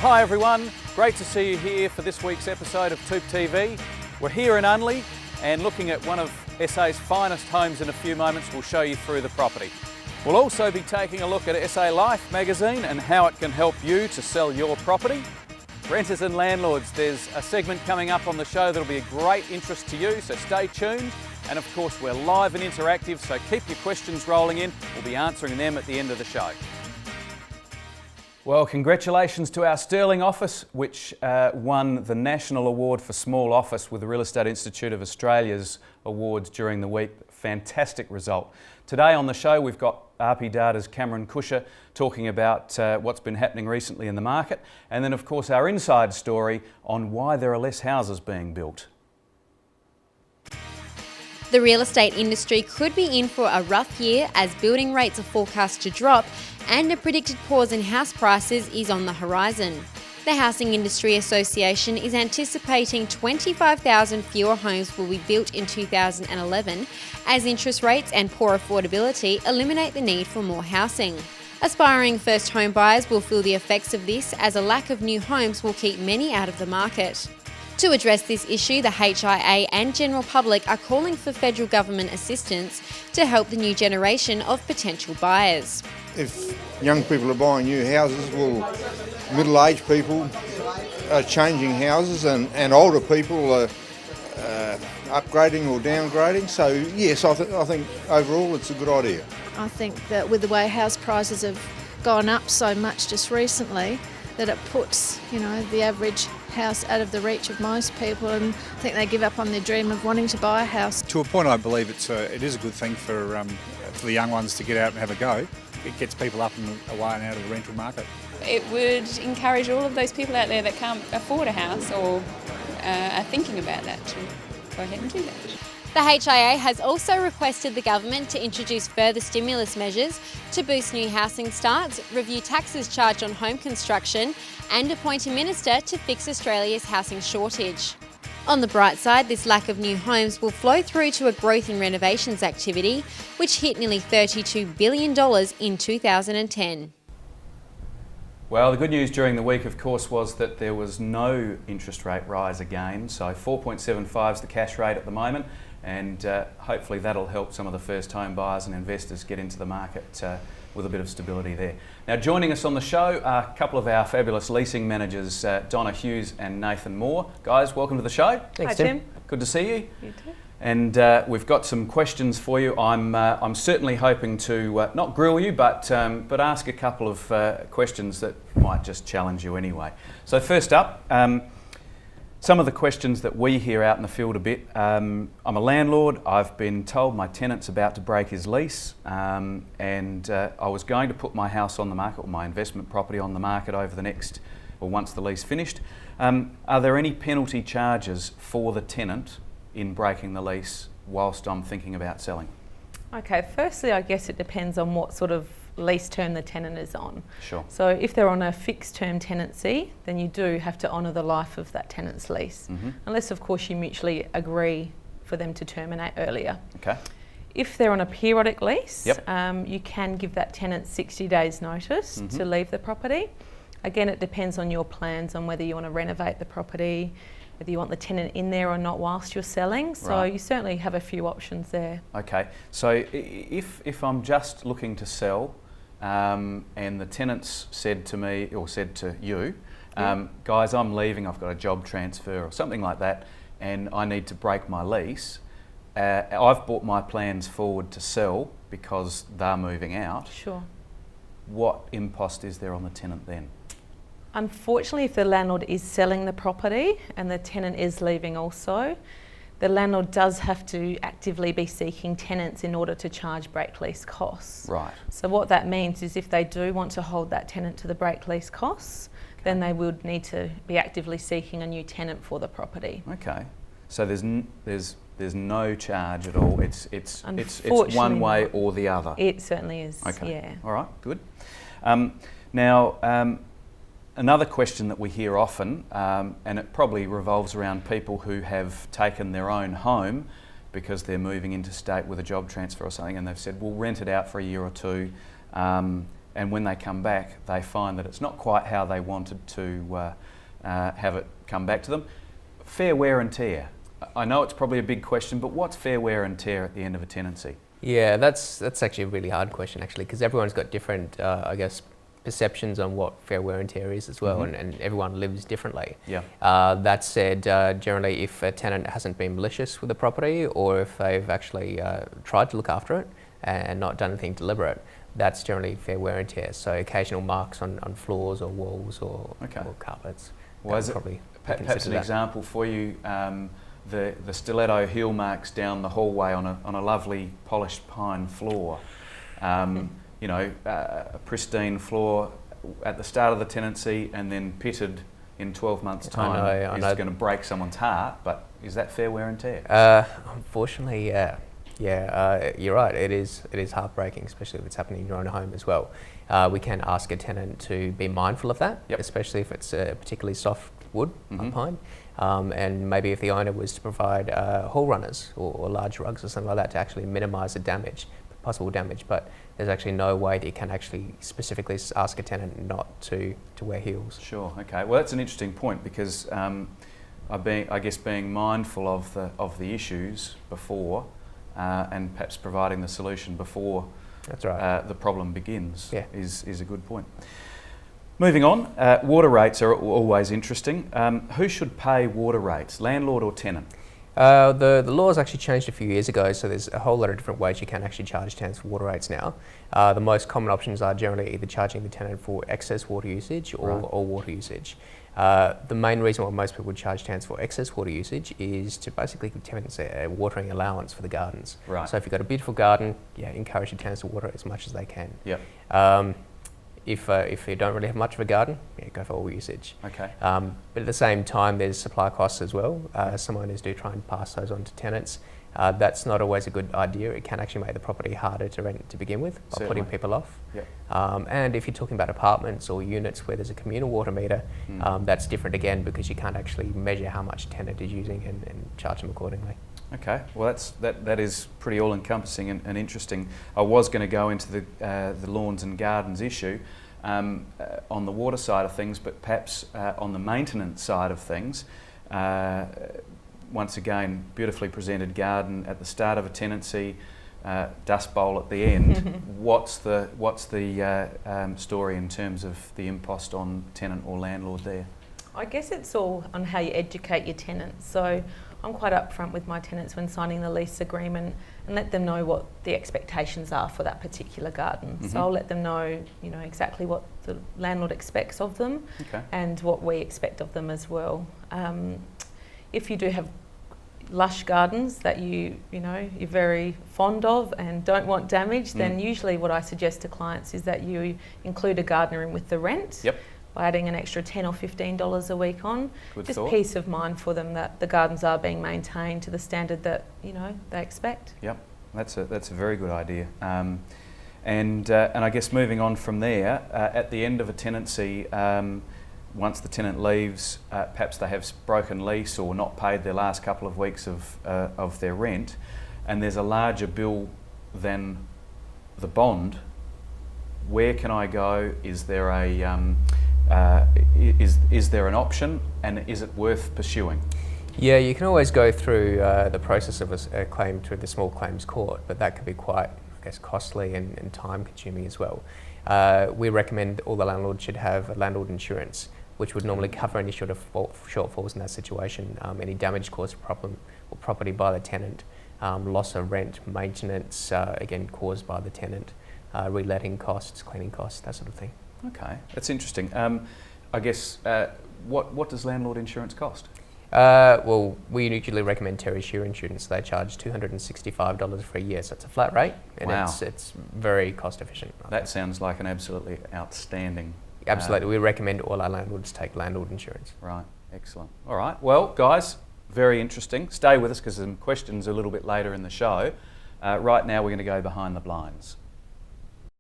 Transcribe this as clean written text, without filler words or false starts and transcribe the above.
Hi everyone, great to see you here for this week's episode of TOOP TV. We're here in Unley and looking at one of SA's finest homes. In a few moments we'll show you through the property. We'll also be taking a look at SA Life magazine and how it can help you to sell your property. Renters and landlords, there's a segment coming up on the show that'll be a great interest to you, so stay tuned. And of course we're live and interactive, so keep your questions rolling in. We'll be answering them at the end of the show. Well, congratulations to our Stirling office, which won the National Award for Small Office with the Real Estate Institute of Australia's awards during the week. Fantastic result. Today on the show we've got RP Data's Cameron Cusher talking about what's been happening recently in the market, and then of course our inside story on why there are less houses being built. The real estate industry could be in for a rough year as building rates are forecast to drop and a predicted pause in house prices is on the horizon. The Housing Industry Association is anticipating 25,000 fewer homes will be built in 2011 as interest rates and poor affordability eliminate the need for more housing. Aspiring first home buyers will feel the effects of this as a lack of new homes will keep many out of the market. To address this issue, the HIA and general public are calling for federal government assistance to help the new generation of potential buyers. If young people are buying new houses, well, middle-aged people are changing houses and older people are upgrading or downgrading. So yes, I think overall it's a good idea. I think that with the way house prices have gone up so much just recently, that it puts, the average house out of the reach of most people, and I think they give up on their dream of wanting to buy a house. To a point, I believe it is a good thing for the young ones to get out and have a go. It gets people up and away and out of the rental market. It would encourage all of those people out there that can't afford a house or are thinking about that to go ahead and do that. The HIA has also requested the government to introduce further stimulus measures to boost new housing starts, review taxes charged on home construction, and appoint a minister to fix Australia's housing shortage. On the bright side, this lack of new homes will flow through to a growth in renovations activity, which hit nearly $32 billion in 2010. Well, the good news during the week, of course, was that there was no interest rate rise again. So 4.75 is the cash rate at the moment, and hopefully that'll help some of the first home buyers and investors get into the market with a bit of stability there. Now, joining us on the show are a couple of our fabulous leasing managers, Donna Hughes and Nathan Moore. Guys, welcome to the show. Thanks, Tim. Good to see you. You too. And we've got some questions for you. I'm certainly hoping to not grill you, but ask a couple of questions that might just challenge you anyway. So first up, some of the questions that we hear out in the field a bit. I'm a landlord. I've been told my tenant's about to break his lease, and I was going to put my house on the market, or my investment property on the market over the next, or once the lease finished. Are there any penalty charges for the tenant in breaking the lease whilst I'm thinking about selling? Okay, firstly, I guess it depends on what sort of lease term the tenant is on. Sure. So if they're on a fixed term tenancy, then you do have to honour the life of that tenant's lease, unless of course you mutually agree for them to terminate earlier. Okay. If they're on a periodic lease, Yep. You can give that tenant 60 days notice to leave the property. Again, it depends on your plans on whether you want to renovate the property, whether you want the tenant in there or not whilst you're selling. So Right. you certainly have a few options there. Okay. So if I'm just looking to sell, and the tenants said to me, or said to you, guys, I'm leaving, I've got a job transfer or something like that, and I need to break my lease. I've brought my plans forward to sell because they're moving out. Sure. What impost is there on the tenant then? Unfortunately, if the landlord is selling the property and the tenant is leaving also, the landlord does have to actively be seeking tenants in order to charge break lease costs. Right. So what that means is if they do want to hold that tenant to the break lease costs, then they would need to be actively seeking a new tenant for the property. Okay. So there's no charge at all. It's one way not. or the other. It certainly is. Okay. Yeah. All right. Good. Now, another question that we hear often, and it probably revolves around people who have taken their own home because they're moving interstate with a job transfer or something, and they've said, we'll rent it out for a year or two, and when they come back, they find that it's not quite how they wanted to have it come back to them. Fair wear and tear. I know it's probably a big question, but what's fair wear and tear at the end of a tenancy? Yeah, that's actually a really hard question, actually, because everyone's got different, I guess, perceptions on what fair wear and tear is as well, and everyone lives differently. Yeah. That said, generally, if a tenant hasn't been malicious with the property, or if they've actually tried to look after it and not done anything deliberate, that's generally fair wear and tear. So occasional marks on floors or walls or carpets. Well, perhaps an example for you. The stiletto heel marks down the hallway on a lovely polished pine floor. You know, a pristine floor at the start of the tenancy and then pitted in 12 months' time is going to break someone's heart, but is that fair wear and tear? Unfortunately, yeah. You're right, it is heartbreaking, especially if it's happening in your own home as well. We can ask a tenant to be mindful of that, especially if it's a particularly soft wood, pine. And maybe if the owner was to provide hall runners or large rugs or something like that to actually minimise the possible damage, but there's actually no way that you can actually specifically ask a tenant not to wear heels. Sure, okay. Well, that's an interesting point because I guess being mindful of the issues before and perhaps providing the solution before that's right. The problem begins is a good point. Moving on, water rates are always interesting. Who should pay water rates, landlord or tenant? The law's actually changed a few years ago, so there's a whole lot of different ways you can actually charge tenants for water rates now. The most common options are generally either charging the tenant for excess water usage or water usage. The main reason why most people would charge tenants for excess water usage is to basically give tenants a watering allowance for the gardens. Right. So if you've got a beautiful garden, encourage your tenants to water it as much as they can. Yep. If you don't really have much of a garden, go for all usage. Okay. But at the same time, there's supply costs as well. Some owners do try and pass those on to tenants. That's not always a good idea. It can actually make the property harder to rent to begin with by putting people off. Yep. And if you're talking about apartments or units where there's a communal water meter, that's different again because you can't actually measure how much a tenant is using and charge them accordingly. Okay, well that is pretty all-encompassing and interesting. I was going to go into the lawns and gardens issue on the water side of things, but perhaps on the maintenance side of things. Once again, beautifully presented garden at the start of a tenancy, dust bowl at the end. What's the story in terms of the impost on tenant or landlord there? I guess it's all on how you educate your tenants. So I'm quite upfront with my tenants when signing the lease agreement and let them know what the expectations are for that particular garden. So I'll let them know, exactly what the landlord expects of them and what we expect of them as well. If you do have lush gardens that you're very fond of and don't want damaged, then usually what I suggest to clients is that you include a gardener in with the rent. Yep. By adding an extra $10 or $15 a week on. Good just thought. Peace of mind for them that the gardens are being maintained to the standard that they expect. Yep, that's a very good idea. And I guess moving on from there, at the end of a tenancy, once the tenant leaves, perhaps they have broken lease or not paid their last couple of weeks of their rent, and there's a larger bill than the bond. Where can I go? Is there is there an option, and is it worth pursuing? Yeah, you can always go through the process of a claim through the small claims court, but that can be quite, costly and time consuming as well. We recommend all the landlords should have a landlord insurance, which would normally cover any sort of shortfalls in that situation, any damage caused to property by the tenant, loss of rent, maintenance, again caused by the tenant, reletting costs, cleaning costs, that sort of thing. Okay, that's interesting. I guess, what does landlord insurance cost? Well, we usually recommend Terry Shear Insurance. They charge $265 for a year, so it's a flat rate, and it's very cost efficient. That sounds like an absolutely outstanding. Absolutely, we recommend all our landlords take landlord insurance. Right, excellent. All right, well, guys, very interesting. Stay with us because some questions a little bit later in the show. Right now, we're going to go behind the blinds.